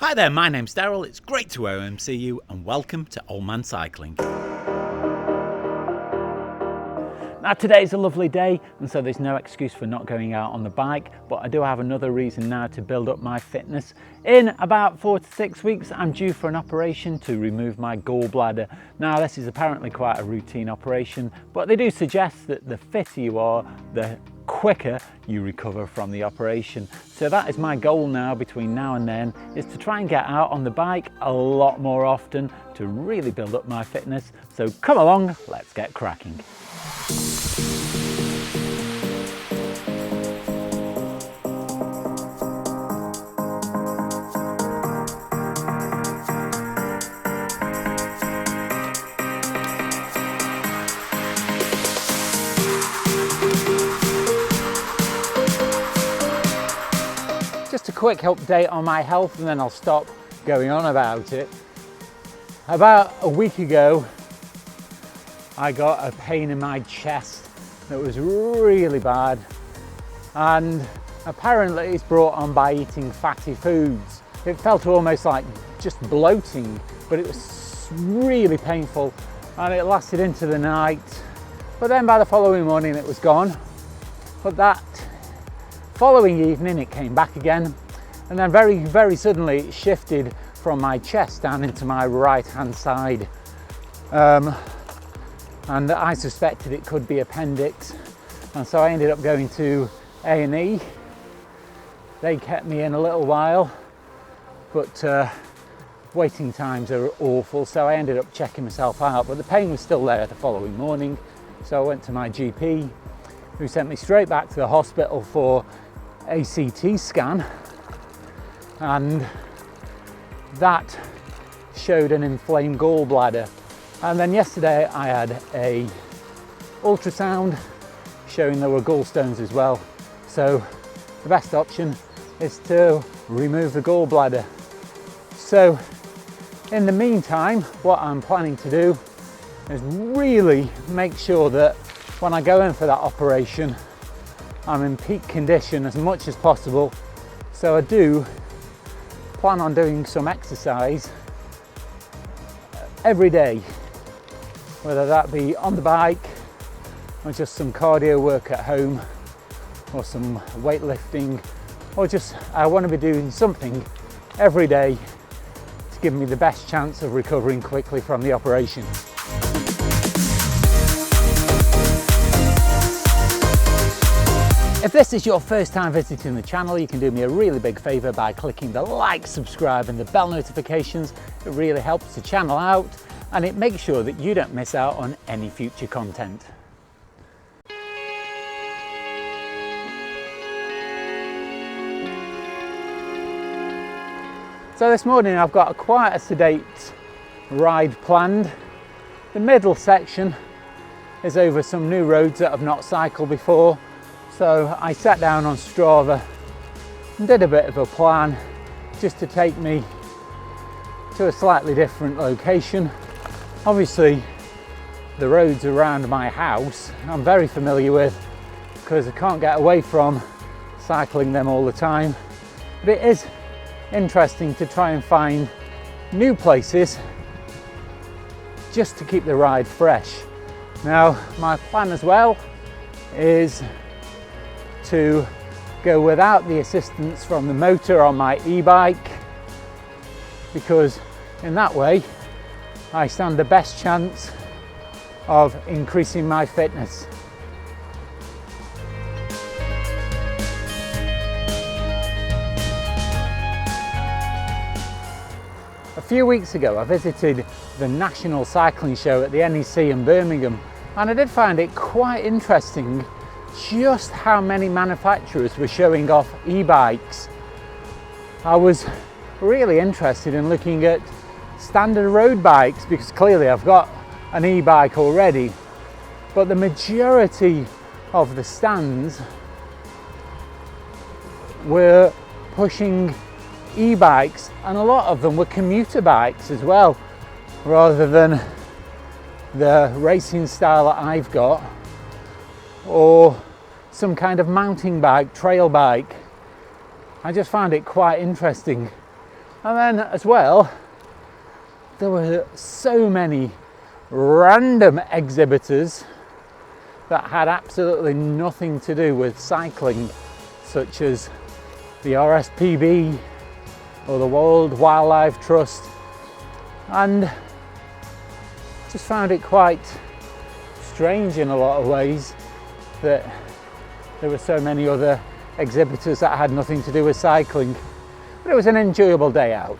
Hi there, my name's Daryl, it's great to OMC you and welcome to Old Man Cycling. Now today's a lovely day and so there's no excuse for not going out on the bike, but I do have another reason now to build up my fitness. In about 4 to 6 weeks I'm due for an operation to remove my gallbladder. Now this is apparently quite a routine operation, but they do suggest that the fitter you are, the quicker you recover from the operation. So that is my goal now between now and then, is to try and get out on the bike a lot more often to really build up my fitness. So come along, let's get cracking. Just a quick update on my health and then I'll stop going on about it. About a week ago, I got a pain in my chest that was really bad, and apparently it's brought on by eating fatty foods. It felt almost like just bloating, but it was really painful and it lasted into the night. But then by the following morning it was gone. But that following evening it came back again, and then very suddenly it shifted from my chest down into my right hand side. And I suspected it could be appendix, and so I ended up going to A&E. They kept me in a little while, but waiting times are awful, so I ended up checking myself out, but the pain was still there the following morning. So I went to my GP, who sent me straight back to the hospital for a CT scan, and that showed an inflamed gallbladder. And then yesterday I had a ultrasound showing there were gallstones as well. So the best option is to remove the gallbladder. So in the meantime, what I'm planning to do is really make sure that when I go in for that operation, I'm in peak condition as much as possible. So I do plan on doing some exercise every day, whether that be on the bike or just some cardio work at home or some weightlifting, or just I want to be doing something every day to give me the best chance of recovering quickly from the operation. If this is your first time visiting the channel, you can do me a really big favour by clicking the like, subscribe and the bell notifications. It really helps the channel out and it makes sure that you don't miss out on any future content. So this morning I've got quite a sedate ride planned. The middle section is over some new roads that I've not cycled before. So I sat down on Strava and did a bit of a plan just to take me to a slightly different location. Obviously the roads around my house I'm very familiar with because I can't get away from cycling them all the time. But it is interesting to try and find new places just to keep the ride fresh. Now my plan as well is to go without the assistance from the motor on my e-bike, because in that way I stand the best chance of increasing my fitness. A few weeks ago I visited the National Cycling Show at the NEC in Birmingham, and I did find it quite interesting just how many manufacturers were showing off e-bikes. I was really interested in looking at standard road bikes because clearly I've got an e-bike already, but the majority of the stands were pushing e-bikes, and a lot of them were commuter bikes as well, rather than the racing style that I've got, or some kind of mountain bike, trail bike. I just found it quite interesting. And then as well, there were so many random exhibitors that had absolutely nothing to do with cycling, such as the RSPB or the World Wildlife Trust, and just found it quite strange in a lot of ways that there were so many other exhibitors that had nothing to do with cycling. But it was an enjoyable day out.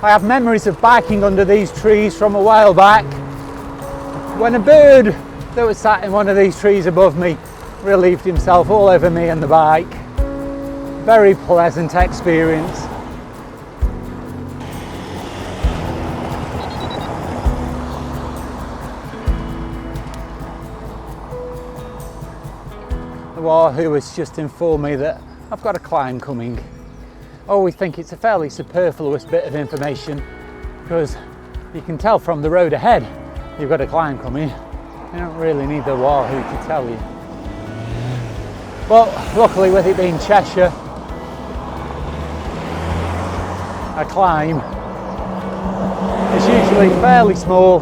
I have memories of biking under these trees from a while back, when a bird that was sat in one of these trees above me relieved himself all over me and the bike. Very pleasant experience. The wahoo has just informed me that I've got a climb coming. I always think it's a fairly superfluous bit of information because you can tell from the road ahead you've got a climb coming. You don't really need the wahoo to tell you. But luckily, with it being Cheshire, a climb is usually fairly small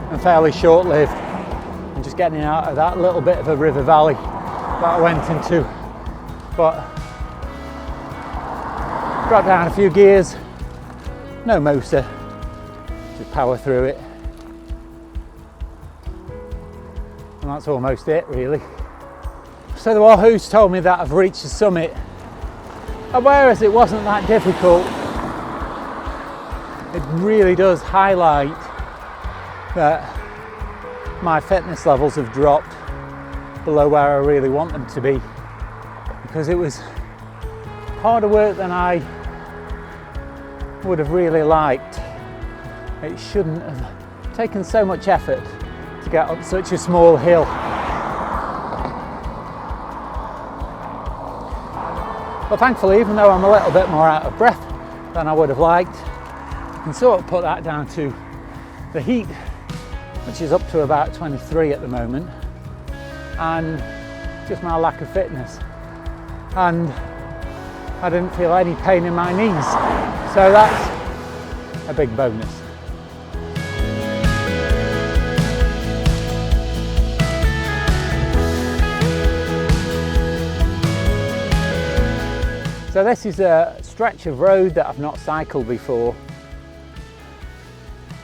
and fairly short-lived. I'm just getting out of that little bit of a river valley that I went into, but dropped down a few gears, no motor, just power through it, and that's almost it really. So the wahoo's told me that I've reached the summit, and whereas it wasn't that difficult, it really does highlight that my fitness levels have dropped below where I really want them to be, because it was harder work than I would have really liked. It shouldn't have taken so much effort to get up such a small hill. But thankfully, even though I'm a little bit more out of breath than I would have liked, I can sort of put that down to the heat, which is up to about 23 at the moment, and just my lack of fitness. And I didn't feel any pain in my knees, so that's a big bonus. So this is a stretch of road that I've not cycled before,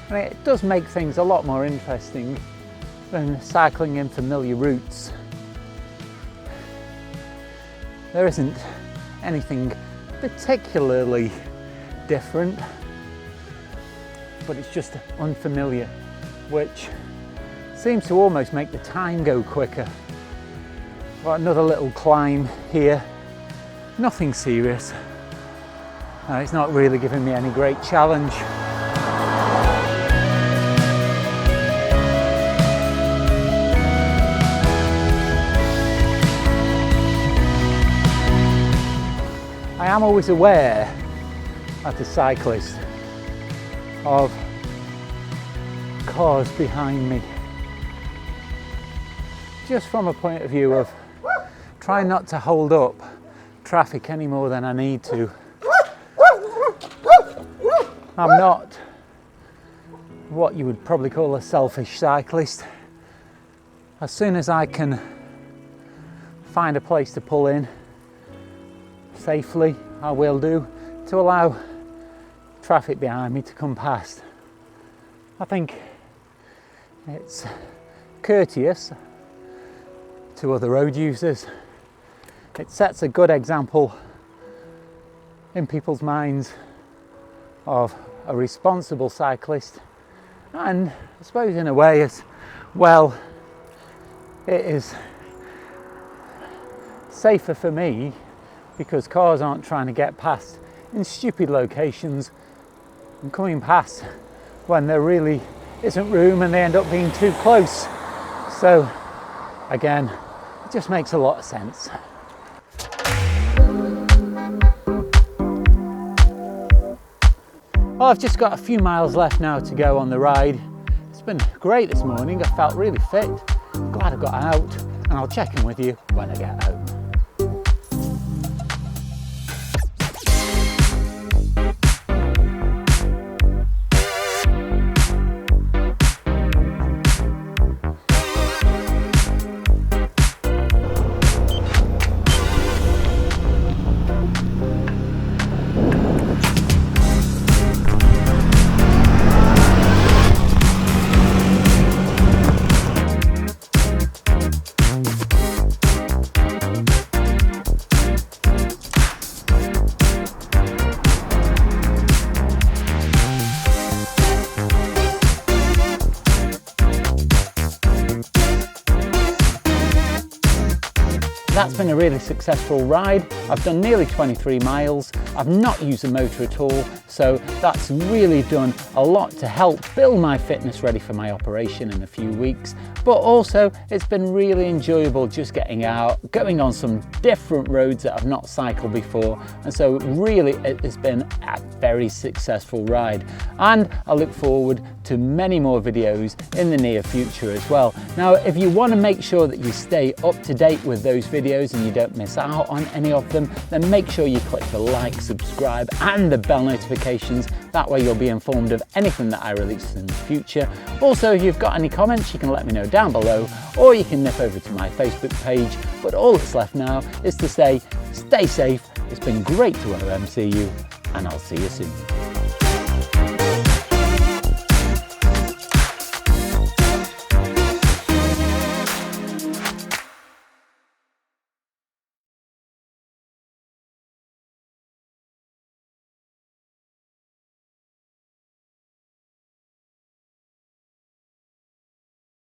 and it does make things a lot more interesting than cycling in familiar routes. There isn't anything particularly different, but it's just unfamiliar, which seems to almost make the time go quicker. Got another little climb here, nothing serious. It's not really giving me any great challenge. I am always aware, as a cyclist, of cars behind me, just from a point of view of trying not to hold up traffic any more than I need to. I'm not what you would probably call a selfish cyclist. As soon as I can find a place to pull in safely, I will do, to allow traffic behind me to come past. I think it's courteous to other road users. It sets a good example in people's minds of a responsible cyclist, and I suppose in a way as well it is safer for me, because cars aren't trying to get past in stupid locations and coming past when there really isn't room and they end up being too close. So again, it just makes a lot of sense. Well, I've just got a few miles left now to go on the ride. It's been great this morning. I felt really fit. Glad I got out, and I'll check in with you when I get home. That's been a really successful ride. I've done nearly 23 miles. I've not used the motor at all, so that's really done a lot to help build my fitness ready for my operation in a few weeks. But also, it's been really enjoyable just getting out, going on some different roads that I've not cycled before, and so really it has been a very successful ride. And I look forward to many more videos in the near future as well. Now, if you want to make sure that you stay up to date with those videos and you don't miss out on any of them, then make sure you click the like, subscribe and the bell notifications. That way you'll be informed of anything that I release in the future. Also, if you've got any comments, you can let me know down below, or you can nip over to my Facebook page. But all that's left now is to say, stay safe. It's been great to OMC you, and I'll see you soon.